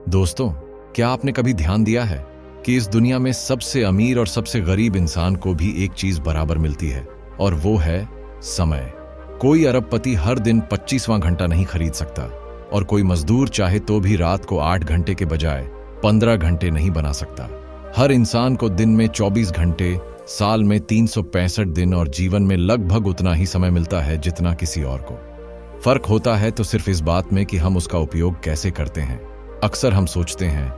दोस्तों, क्या आपने कभी ध्यान दिया है कि इस दुनिया में सबसे अमीर और सबसे गरीब इंसान को भी एक चीज बराबर मिलती है, और वो है समय। कोई अरबपति हर दिन 25वां घंटा नहीं खरीद सकता, और कोई मजदूर चाहे तो भी रात को 8 घंटे के बजाय 15 घंटे नहीं बना सकता। हर इंसान को दिन में 24 घंटे, साल में 365 दिन और जीवन में लगभग उतना ही समय मिलता है जितना किसी और को। फर्क होता है तो सिर्फ इस बात में कि हम उसका उपयोग कैसे करते हैं। अक्सर हम सोचते हैं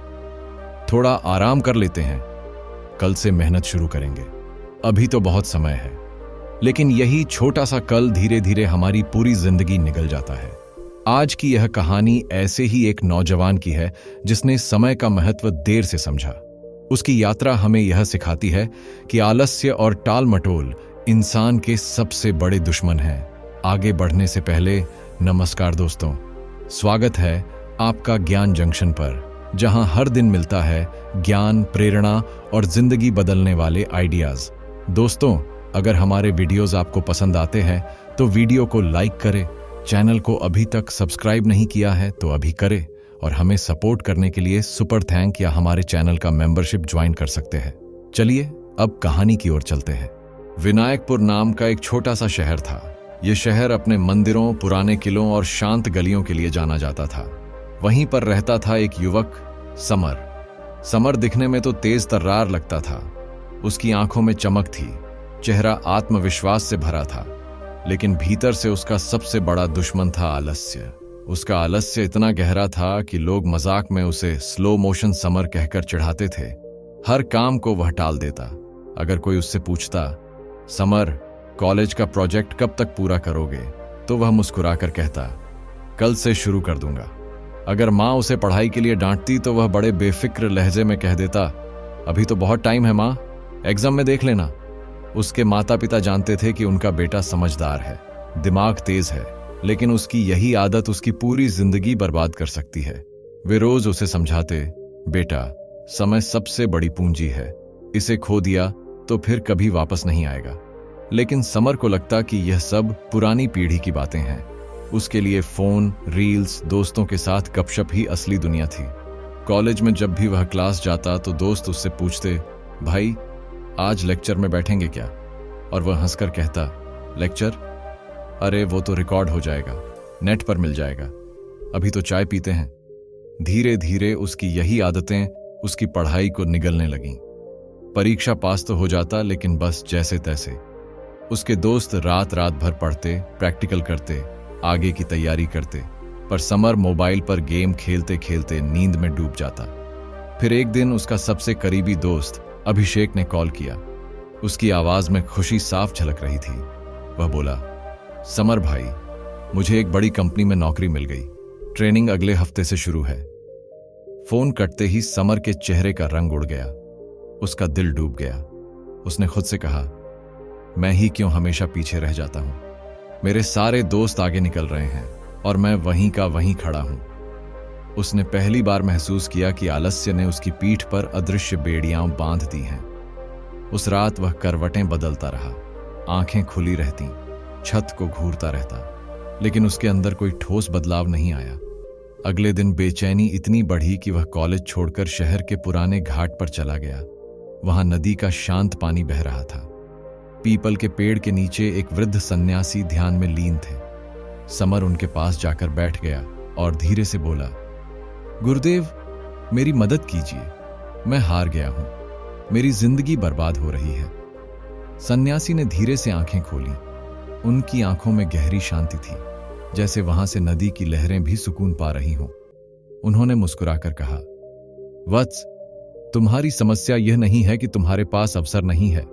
थोड़ा आराम कर लेते हैं, कल से मेहनत शुरू करेंगे, अभी तो बहुत समय है। लेकिन यही छोटा सा कल धीरे धीरे हमारी पूरी जिंदगी निगल जाता है। आज की यह कहानी ऐसे ही एक नौजवान की है जिसने समय का महत्व देर से समझा। उसकी यात्रा हमें यह सिखाती है कि आलस्य और टाल मटोल इंसान के सबसे बड़े दुश्मन हैं। आगे बढ़ने से पहले नमस्कार दोस्तों, स्वागत है आपका ज्ञान जंक्शन पर, जहां हर दिन मिलता है ज्ञान, प्रेरणा और जिंदगी बदलने वाले आइडियाज। दोस्तों, अगर हमारे वीडियोस आपको पसंद आते हैं तो वीडियो को लाइक करें, चैनल को अभी तक सब्सक्राइब नहीं किया है तो अभी करें, और हमें सपोर्ट करने के लिए सुपर थैंक या हमारे चैनल का मेंबरशिप ज्वाइन कर सकते हैं। चलिए अब कहानी की ओर चलते हैं। विनायकपुर नाम का एक छोटा सा शहर था। यह शहर अपने मंदिरों, पुराने किलों और शांत गलियों के लिए जाना जाता था। वहीं पर रहता था एक युवक, समर। समर दिखने में तो तेज तर्रार लगता था। उसकी आंखों में चमक थी, चेहरा आत्मविश्वास से भरा था, लेकिन भीतर से उसका सबसे बड़ा दुश्मन था आलस्य। उसका आलस्य इतना गहरा था कि लोग मजाक में उसे स्लो मोशन समर कहकर चिढ़ाते थे। हर काम को वह टाल देता। अगर कोई उससे पूछता, समर, कॉलेज का प्रोजेक्ट कब तक पूरा करोगे, तो वह मुस्कुराकर कहता, कल से शुरू कर दूंगा। अगर माँ उसे पढ़ाई के लिए डांटती तो वह बड़े बेफिक्र लहजे में कह देता, अभी तो बहुत टाइम है माँ, एग्जाम में देख लेना। उसके माता पिता जानते थे कि उनका बेटा समझदार है, दिमाग तेज है, लेकिन उसकी यही आदत उसकी पूरी जिंदगी बर्बाद कर सकती है। वे रोज उसे समझाते, बेटा, समय सबसे बड़ी पूंजी है, इसे खो दिया तो फिर कभी वापस नहीं आएगा। लेकिन समर को लगता कि यह सब पुरानी पीढ़ी की बातें हैं। उसके लिए फोन, रील्स, दोस्तों के साथ गपशप ही असली दुनिया थी। कॉलेज में जब भी वह क्लास जाता तो दोस्त उससे पूछते, भाई आज लेक्चर में बैठेंगे क्या? और वह हंसकर कहता, लेक्चर? अरे वो तो रिकॉर्ड हो जाएगा, नेट पर मिल जाएगा, अभी तो चाय पीते हैं। धीरे धीरे उसकी यही आदतें उसकी पढ़ाई को निगलने लगीं। परीक्षा पास तो हो जाता, लेकिन बस जैसे तैसे। उसके दोस्त रात रात भर पढ़ते, प्रैक्टिकल करते, आगे की तैयारी करते, पर समर मोबाइल पर गेम खेलते खेलते नींद में डूब जाता। फिर एक दिन उसका सबसे करीबी दोस्त अभिषेक ने कॉल किया। उसकी आवाज में खुशी साफ झलक रही थी। वह बोला, समर भाई, मुझे एक बड़ी कंपनी में नौकरी मिल गई, ट्रेनिंग अगले हफ्ते से शुरू है। फोन कटते ही समर के चेहरे का रंग उड़ गया, उसका दिल डूब गया। उसने खुद से कहा, मैं ही क्यों हमेशा पीछे रह जाता हूं? मेरे सारे दोस्त आगे निकल रहे हैं और मैं वहीं का वहीं खड़ा हूं। उसने पहली बार महसूस किया कि आलस्य ने उसकी पीठ पर अदृश्य बेड़ियां बांध दी हैं। उस रात वह करवटें बदलता रहा, आंखें खुली रहती, छत को घूरता रहता, लेकिन उसके अंदर कोई ठोस बदलाव नहीं आया। अगले दिन बेचैनी इतनी बढ़ी कि वह कॉलेज छोड़कर शहर के पुराने घाट पर चला गया। वहां नदी का शांत पानी बह रहा था। पीपल के पेड़ के नीचे एक वृद्ध सन्यासी ध्यान में लीन थे। समर उनके पास जाकर बैठ गया और धीरे से बोला, गुरुदेव, मेरी मदद कीजिए, मैं हार गया हूं, मेरी जिंदगी बर्बाद हो रही है। सन्यासी ने धीरे से आंखें खोली। उनकी आंखों में गहरी शांति थी, जैसे वहां से नदी की लहरें भी सुकून पा रही हों। उन्होंने मुस्कुराकर कहा, वत्स, तुम्हारी समस्या यह नहीं है कि तुम्हारे पास अवसर नहीं है,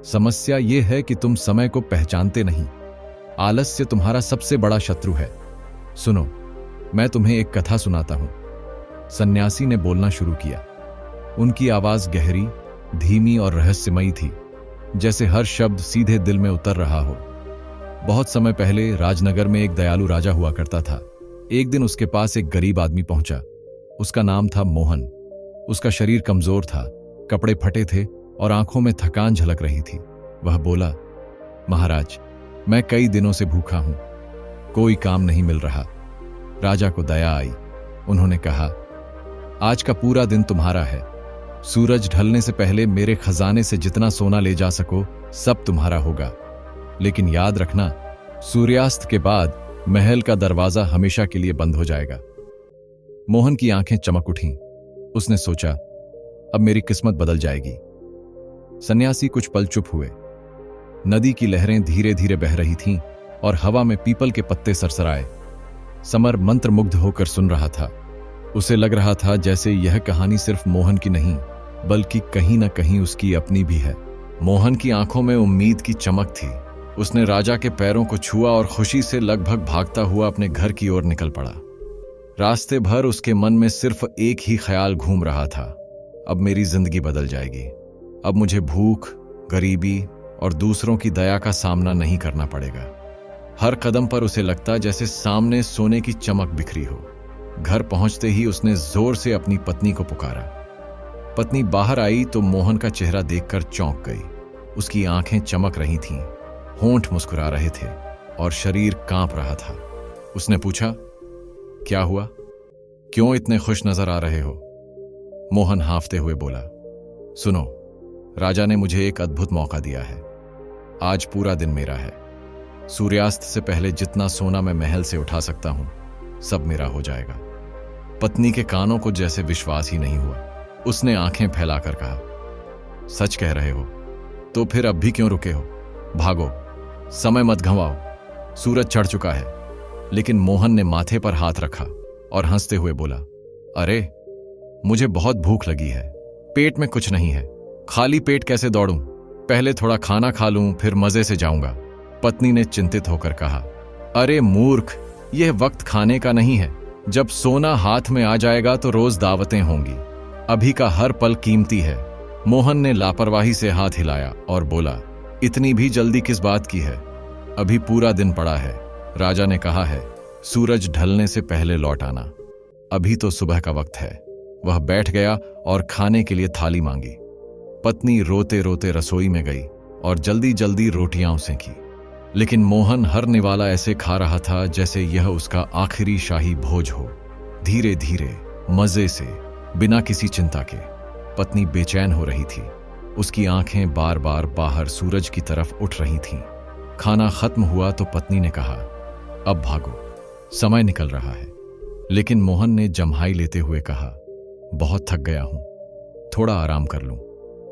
समस्या यह है कि तुम समय को पहचानते नहीं। आलस्य तुम्हारा सबसे बड़ा शत्रु है। सुनो, मैं तुम्हें एक कथा सुनाता हूं। सन्यासी ने बोलना शुरू किया। उनकी आवाज गहरी, धीमी और रहस्यमयी थी, जैसे हर शब्द सीधे दिल में उतर रहा हो। बहुत समय पहले राजनगर में एक दयालु राजा हुआ करता था। एक दिन उसके पास एक गरीब आदमी पहुंचा। उसका नाम था मोहन। उसका शरीर कमजोर था, कपड़े फटे थे और आंखों में थकान झलक रही थी। वह बोला, महाराज, मैं कई दिनों से भूखा हूं, कोई काम नहीं मिल रहा। राजा को दया आई। उन्होंने कहा, आज का पूरा दिन तुम्हारा है। सूरज ढलने से पहले मेरे खजाने से जितना सोना ले जा सको सब तुम्हारा होगा। लेकिन याद रखना, सूर्यास्त के बाद महल का दरवाजा हमेशा के लिए बंद हो जाएगा। मोहन की आंखें चमक उठीं। उसने सोचा, अब मेरी किस्मत बदल जाएगी। सन्यासी कुछ पल चुप हुए। नदी की लहरें धीरे धीरे बह रही थीं और हवा में पीपल के पत्ते सरसराए। समर मंत्रमुग्ध होकर सुन रहा था। उसे लग रहा था जैसे यह कहानी सिर्फ मोहन की नहीं, बल्कि कहीं ना कहीं उसकी अपनी भी है। मोहन की आंखों में उम्मीद की चमक थी। उसने राजा के पैरों को छुआ और खुशी से लगभग भागता हुआ अपने घर की ओर निकल पड़ा। रास्ते भर उसके मन में सिर्फ एक ही ख्याल घूम रहा था, अब मेरी जिंदगी बदल जाएगी। अब मुझे भूख, गरीबी और दूसरों की दया का सामना नहीं करना पड़ेगा। हर कदम पर उसे लगता जैसे सामने सोने की चमक बिखरी हो। घर पहुंचते ही उसने जोर से अपनी पत्नी को पुकारा। पत्नी बाहर आई तो मोहन का चेहरा देखकर चौंक गई। उसकी आंखें चमक रही थीं, होंठ मुस्कुरा रहे थे और शरीर कांप रहा था। उसने पूछा, क्या हुआ? क्यों इतने खुश नजर आ रहे हो? मोहन हांफते हुए बोला, सुनो, राजा ने मुझे एक अद्भुत मौका दिया है। आज पूरा दिन मेरा है। सूर्यास्त से पहले जितना सोना मैं महल से उठा सकता हूं सब मेरा हो जाएगा। पत्नी के कानों को जैसे विश्वास ही नहीं हुआ। उसने आंखें फैलाकर कहा, सच कह रहे हो? तो फिर अब भी क्यों रुके हो? भागो, समय मत गंवाओ। सूरज चढ़ चुका है। लेकिन मोहन ने माथे पर हाथ रखा और हंसते हुए बोला, अरे मुझे बहुत भूख लगी है। पेट में कुछ नहीं है। खाली पेट कैसे दौड़ूं? पहले थोड़ा खाना खा लूं, फिर मजे से जाऊंगा। पत्नी ने चिंतित होकर कहा, अरे मूर्ख, यह वक्त खाने का नहीं है। जब सोना हाथ में आ जाएगा तो रोज दावतें होंगी। अभी का हर पल कीमती है। मोहन ने लापरवाही से हाथ हिलाया और बोला, इतनी भी जल्दी किस बात की है? अभी पूरा दिन पड़ा है। राजा ने कहा है सूरज ढलने से पहले लौट आना। अभी तो सुबह का वक्त है। वह बैठ गया और खाने के लिए थाली मांगी। पत्नी रोते रोते रसोई में गई और जल्दी जल्दी रोटियां सेंकी। लेकिन मोहन हर निवाला ऐसे खा रहा था जैसे यह उसका आखिरी शाही भोज हो। धीरे धीरे, मजे से, बिना किसी चिंता के। पत्नी बेचैन हो रही थी। उसकी आंखें बार बार बाहर सूरज की तरफ उठ रही थीं। खाना खत्म हुआ तो पत्नी ने कहा, अब भागो, समय निकल रहा है। लेकिन मोहन ने जम्हाई लेते हुए कहा, बहुत थक गया हूं, थोड़ा आराम कर लूं,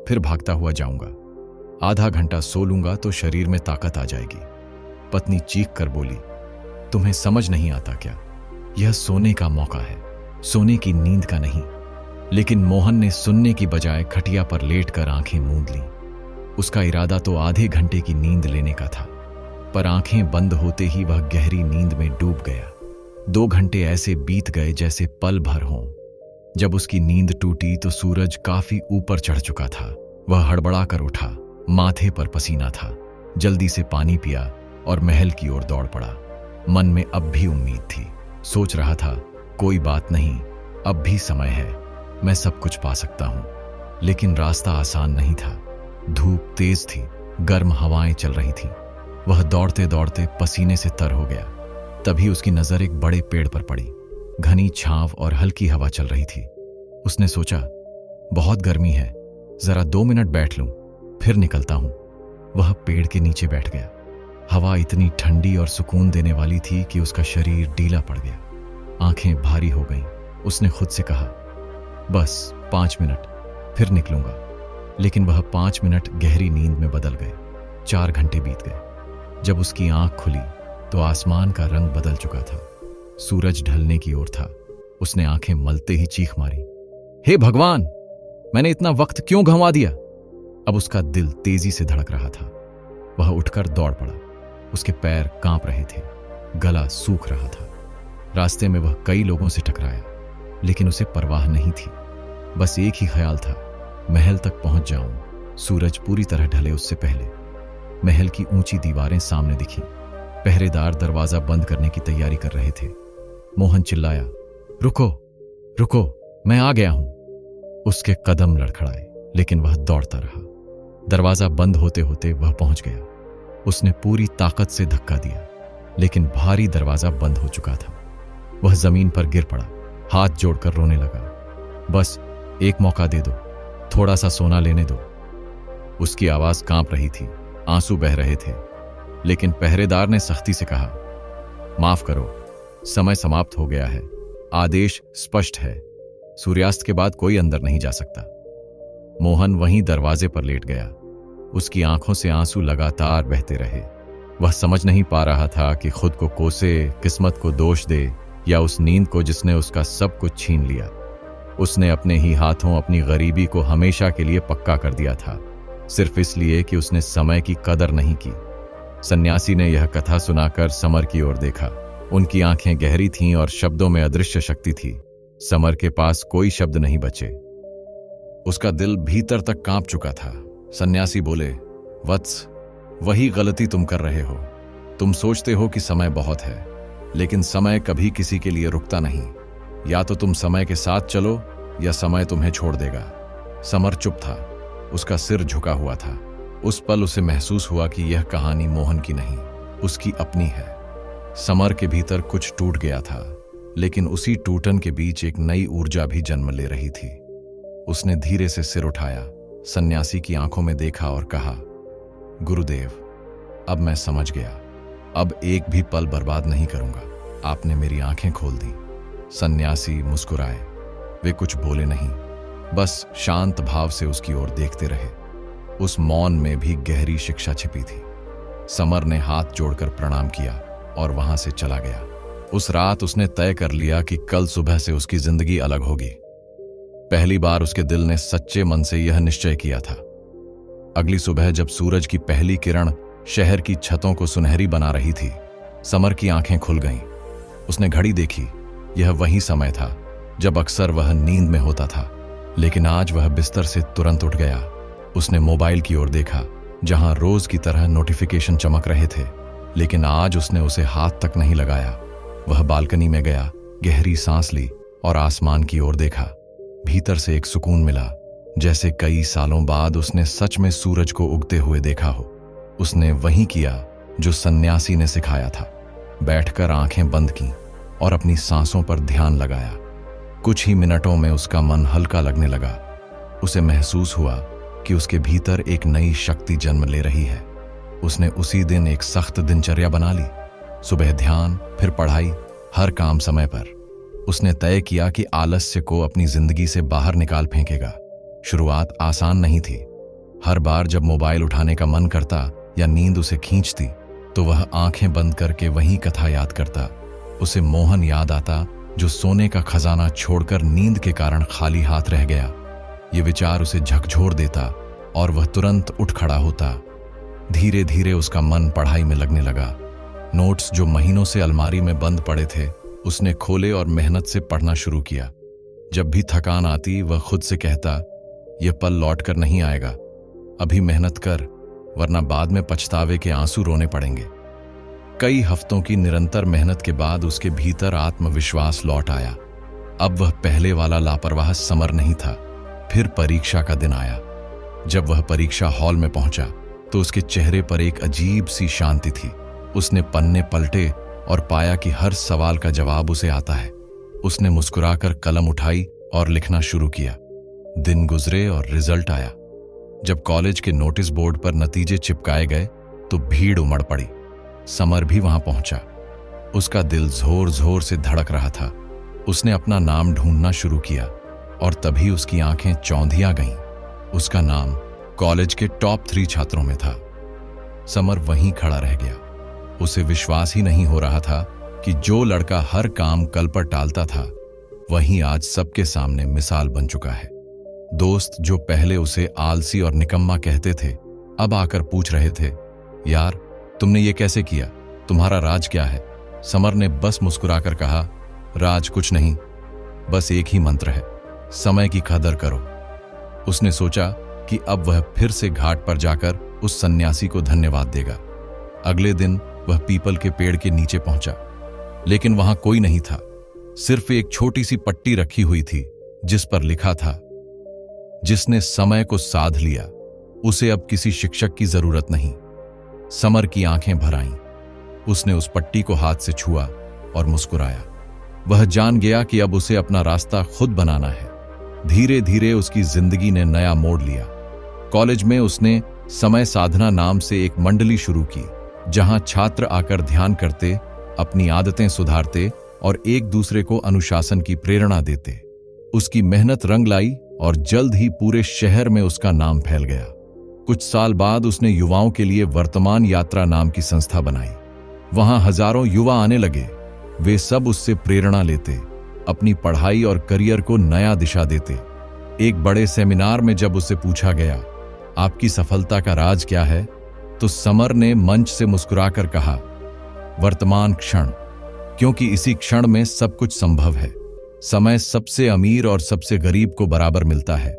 फिर भागता हुआ जाऊंगा। आधा घंटा सो लूंगा तो शरीर में ताकत आ जाएगी। पत्नी चीख कर बोली, तुम्हें समझ नहीं आता क्या? यह सोने का मौका है, सोने की नींद का नहीं। लेकिन मोहन ने सुनने की बजाय खटिया पर लेटकर आंखें मूंद लीं। उसका इरादा तो आधे घंटे की नींद लेने का था, पर आंखें बंद होते ही वह गहरी नींद में डूब गया। 2 घंटे ऐसे बीत गए जैसे पल भर हों। जब उसकी नींद टूटी तो सूरज काफी ऊपर चढ़ चुका था। वह हड़बड़ा कर उठा, माथे पर पसीना था। जल्दी से पानी पिया और महल की ओर दौड़ पड़ा। मन में अब भी उम्मीद थी। सोच रहा था, कोई बात नहीं, अब भी समय है, मैं सब कुछ पा सकता हूं। लेकिन रास्ता आसान नहीं था। धूप तेज थी, गर्म हवाएं चल रही थीं। वह दौड़ते दौड़ते पसीने से तर हो गया। तभी उसकी नजर एक बड़े पेड़ पर पड़ी। घनी छांव और हल्की हवा चल रही थी। उसने सोचा, बहुत गर्मी है, जरा 2 मिनट बैठ लूं, फिर निकलता हूं। वह पेड़ के नीचे बैठ गया। हवा इतनी ठंडी और सुकून देने वाली थी कि उसका शरीर ढीला पड़ गया। आंखें भारी हो गईं। उसने खुद से कहा, बस 5 मिनट, फिर निकलूंगा। लेकिन वह 5 मिनट गहरी नींद में बदल गए। 4 घंटे बीत गए। जब उसकी आंख खुली तो आसमान का रंग बदल चुका था। सूरज ढलने की ओर था। उसने आंखें मलते ही चीख मारी, हे भगवान, मैंने इतना वक्त क्यों गंवा दिया? अब उसका दिल तेजी से धड़क रहा था। वह उठकर दौड़ पड़ा। उसके पैर कांप रहे थे, गला सूख रहा था। रास्ते में वह कई लोगों से टकराया, लेकिन उसे परवाह नहीं थी। बस एक ही ख्याल था, महल तक पहुंच जाऊं, सूरज पूरी तरह ढले उससे पहले। महल की ऊंची दीवारें सामने दिखीं। पहरेदार दरवाजा बंद करने की तैयारी कर रहे थे। मोहन चिल्लाया, रुको, रुको, मैं आ गया हूं। उसके कदम लड़खड़ाए, लेकिन वह दौड़ता रहा। दरवाजा बंद होते होते वह पहुंच गया। उसने पूरी ताकत से धक्का दिया, लेकिन भारी दरवाजा बंद हो चुका था। वह जमीन पर गिर पड़ा, हाथ जोड़कर रोने लगा। बस एक मौका दे दो, थोड़ा सा सोना लेने दो। उसकी आवाज कांप रही थी, आंसू बह रहे थे, लेकिन पहरेदार ने सख्ती से कहा, माफ करो, समय समाप्त हो गया है। आदेश स्पष्ट है, सूर्यास्त के बाद कोई अंदर नहीं जा सकता। मोहन वहीं दरवाजे पर लेट गया। उसकी आंखों से आंसू लगातार बहते रहे। वह समझ नहीं पा रहा था कि खुद को कोसे, किस्मत को दोष दे, या उस नींद को जिसने उसका सब कुछ छीन लिया। उसने अपने ही हाथों अपनी गरीबी को हमेशा के लिए पक्का कर दिया था, सिर्फ इसलिए कि उसने समय की कदर नहीं की। सन्यासी ने यह कथा सुनाकर समर की ओर देखा। उनकी आंखें गहरी थीं और शब्दों में अदृश्य शक्ति थी। समर के पास कोई शब्द नहीं बचे। उसका दिल भीतर तक कांप चुका था। सन्यासी बोले, वत्स, वही गलती तुम कर रहे हो। तुम सोचते हो कि समय बहुत है, लेकिन समय कभी किसी के लिए रुकता नहीं। या तो तुम समय के साथ चलो या समय तुम्हें छोड़ देगा। समर चुप था, उसका सिर झुका हुआ था। उस पल उसे महसूस हुआ कि यह कहानी मोहन की नहीं, उसकी अपनी है। समर के भीतर कुछ टूट गया था, लेकिन उसी टूटन के बीच एक नई ऊर्जा भी जन्म ले रही थी। उसने धीरे से सिर उठाया, सन्यासी की आंखों में देखा और कहा, गुरुदेव, अब मैं समझ गया। अब एक भी पल बर्बाद नहीं करूंगा। आपने मेरी आंखें खोल दी। सन्यासी मुस्कुराए। वे कुछ बोले नहीं, बस शांत भाव से उसकी ओर देखते रहे। उस मौन में भी गहरी शिक्षा छिपी थी। समर ने हाथ जोड़कर प्रणाम किया और वहां से चला गया। उस रात उसने तय कर लिया कि कल सुबह से उसकी जिंदगी अलग होगी। पहली बार उसके दिल ने सच्चे मन से यह निश्चय किया था। अगली सुबह जब सूरज की पहली किरण शहर की छतों को सुनहरी बना रही थी, समर की आंखें खुल गईं। उसने घड़ी देखी। यह वही समय था जब अक्सर वह नींद में होता था, लेकिन आज वह बिस्तर से तुरंत उठ गया। उसने मोबाइल की ओर देखा, जहां रोज की तरह नोटिफिकेशन चमक रहे थे, लेकिन आज उसने उसे हाथ तक नहीं लगाया। वह बालकनी में गया, गहरी सांस ली और आसमान की ओर देखा। भीतर से एक सुकून मिला, जैसे कई सालों बाद उसने सच में सूरज को उगते हुए देखा हो। उसने वही किया जो सन्यासी ने सिखाया था। बैठकर आंखें बंद की और अपनी सांसों पर ध्यान लगाया। कुछ ही मिनटों में उसका मन हल्का लगने लगा। उसे महसूस हुआ कि उसके भीतर एक नई शक्ति जन्म ले रही है। उसने उसी दिन एक सख्त दिनचर्या बना ली। सुबह ध्यान, फिर पढ़ाई, हर काम समय पर। उसने तय किया कि आलस्य को अपनी जिंदगी से बाहर निकाल फेंकेगा। शुरुआत आसान नहीं थी। हर बार जब मोबाइल उठाने का मन करता या नींद उसे खींचती, तो वह आंखें बंद करके वही कथा याद करता। उसे मोहन याद आता, जो सोने का खजाना छोड़कर नींद के कारण खाली हाथ रह गया। ये विचार उसे झकझोर देता और वह तुरंत उठ खड़ा होता। धीरे धीरे उसका मन पढ़ाई में लगने लगा। नोट्स जो महीनों से अलमारी में बंद पड़े थे, उसने खोले और मेहनत से पढ़ना शुरू किया। जब भी थकान आती, वह खुद से कहता, यह पल लौट कर नहीं आएगा। अभी मेहनत कर, वरना बाद में पछतावे के आंसू रोने पड़ेंगे। कई हफ्तों की निरंतर मेहनत के बाद उसके भीतर आत्मविश्वास लौट आया। अब वह पहले वाला लापरवाह समर नहीं था। फिर परीक्षा का दिन आया। जब वह परीक्षा हॉल में पहुंचा, तो उसके चेहरे पर एक अजीब सी शांति थी। उसने पन्ने पलटे और पाया कि हर सवाल का जवाब उसे आता है। उसने मुस्कुराकर कलम उठाई और लिखना शुरू किया। दिन गुजरे और रिजल्ट आया। जब कॉलेज के नोटिस बोर्ड पर नतीजे चिपकाए गए, तो भीड़ उमड़ पड़ी। समर भी वहां पहुंचा। उसका दिल जोर जोर से धड़क रहा था। उसने अपना नाम ढूंढना शुरू किया और तभी उसकी आंखें चौंधिया गईं। उसका नाम कॉलेज के टॉप 3 छात्रों में था। समर वहीं खड़ा रह गया। उसे विश्वास ही नहीं हो रहा था कि जो लड़का हर काम कल पर टालता था, वहीं आज सबके सामने मिसाल बन चुका है। दोस्त जो पहले उसे आलसी और निकम्मा कहते थे, अब आकर पूछ रहे थे, यार तुमने ये कैसे किया? तुम्हारा राज क्या है? समर ने बस मुस्कुराकर कहा, राज कुछ नहीं, बस एक ही मंत्र है, समय की कदर करो। उसने सोचा कि अब वह फिर से घाट पर जाकर उस सन्यासी को धन्यवाद देगा। अगले दिन वह पीपल के पेड़ के नीचे पहुंचा, लेकिन वहां कोई नहीं था। सिर्फ एक छोटी सी पट्टी रखी हुई थी, जिस पर लिखा था, जिसने समय को साध लिया, उसे अब किसी शिक्षक की जरूरत नहीं। समर की आंखें भर आईं। उसने उस पट्टी को हाथ से छुआ और मुस्कुराया। वह जान गया कि अब उसे अपना रास्ता खुद बनाना है। धीरे धीरे उसकी जिंदगी ने नया मोड़ लिया। कॉलेज में उसने समय साधना नाम से एक मंडली शुरू की, जहां छात्र आकर ध्यान करते, अपनी आदतें सुधारते और एक दूसरे को अनुशासन की प्रेरणा देते। उसकी मेहनत रंग लाई और जल्द ही पूरे शहर में उसका नाम फैल गया। कुछ साल बाद उसने युवाओं के लिए वर्तमान यात्रा नाम की संस्था बनाई। वहां हजारों युवा आने लगे। वे सब उससे प्रेरणा लेते, अपनी पढ़ाई और करियर को नया दिशा देते। एक बड़े सेमिनार में जब उससे पूछा गया, आपकी सफलता का राज क्या है, तो समर ने मंच से मुस्कुराकर कहा, वर्तमान क्षण, क्योंकि इसी क्षण में सब कुछ संभव है। समय सबसे अमीर और सबसे गरीब को बराबर मिलता है।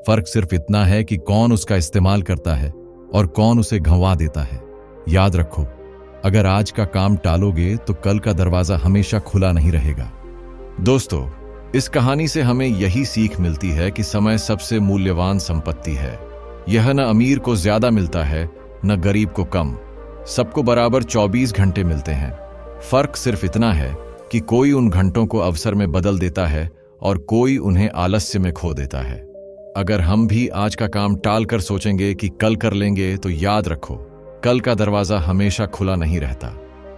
फर्क सिर्फ इतना है कि कौन उसका इस्तेमाल करता है और कौन उसे गंवा देता है। याद रखो, अगर आज का काम टालोगे तो कल का दरवाजा हमेशा खुला नहीं रहेगा। दोस्तों, इस कहानी से हमें यही सीख मिलती है कि समय सबसे मूल्यवान संपत्ति है। यह न अमीर को ज्यादा मिलता है, न गरीब को कम। सबको बराबर 24 घंटे मिलते हैं। फर्क सिर्फ इतना है कि कोई उन घंटों को अवसर में बदल देता है और कोई उन्हें आलस्य में खो देता है। अगर हम भी आज का काम टाल कर सोचेंगे कि कल कर लेंगे, तो याद रखो, कल का दरवाजा हमेशा खुला नहीं रहता।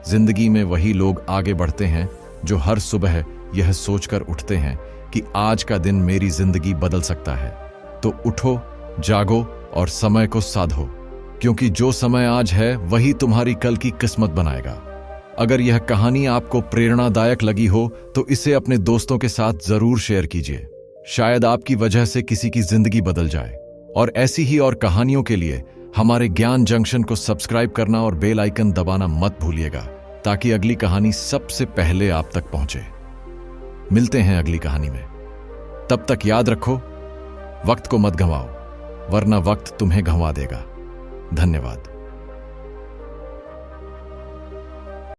जिंदगी में वही लोग आगे बढ़ते हैं जो हर सुबह यह सोचकर उठते हैं कि आज का दिन मेरी जिंदगी बदल सकता है। तो उठो, जागो और समय को साधो, क्योंकि जो समय आज है वही तुम्हारी कल की किस्मत बनाएगा। अगर यह कहानी आपको प्रेरणादायक लगी हो तो इसे अपने दोस्तों के साथ जरूर शेयर कीजिए। शायद आपकी वजह से किसी की जिंदगी बदल जाए। और ऐसी ही और कहानियों के लिए हमारे ज्ञान जंक्शन को सब्सक्राइब करना और बेल आइकन दबाना मत भूलिएगा, ताकि अगली कहानी सबसे पहले आप तक पहुंचे। मिलते हैं अगली कहानी में। तब तक याद रखो, वक्त को मत गंवाओ, वरना वक्त तुम्हें गंवा देगा। धन्यवाद।